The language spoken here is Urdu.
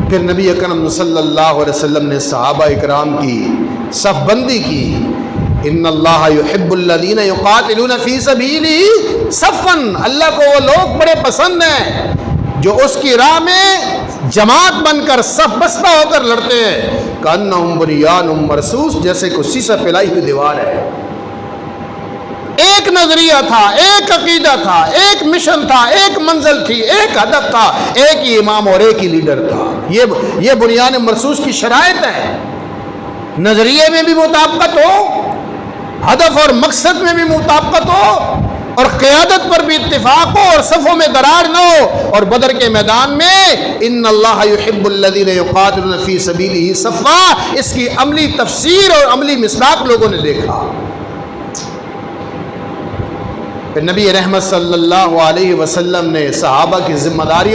پھر نبی اکرم صلی اللہ علیہ وسلم نے صحابہ اکرام کی صف بندی کی. ان اللہ یحب الذین یقاتلون فی سبیلہ صفا، اللہ کو وہ لوگ بڑے پسند ہیں جو اس کی راہ میں جماعت بن کر صف بستہ ہو کر لڑتے ہیں. کأنہم بنیان مرصوص، جیسے کوئی سیسہ پھیلائی ہوئی دیوار ہے. ایک نظریہ تھا، ایک عقیدہ تھا، ایک مشن تھا، ایک منزل تھی، ایک ہدف تھا، ایک ہی امام اور ایک ہی لیڈر تھا. یہ بنیان مرصوص کی شرائط ہے. نظریے میں بھی مطابقت ہو، ہدف اور مقصد میں بھی مطابقت ہو، اور قیادت پر بھی اتفاق ہو، اور صفوں میں درار نہ ہو. اور بدر کے میدان میں ان اللہ یحب الذین یقاتلون فی سبیلہ صفا، اس کی عملی تفسیر اور عملی مصداق لوگوں نے دیکھا. پھر نبی رحمت صلی اللہ علیہ وسلم نے صحابہ کی ذمہ داری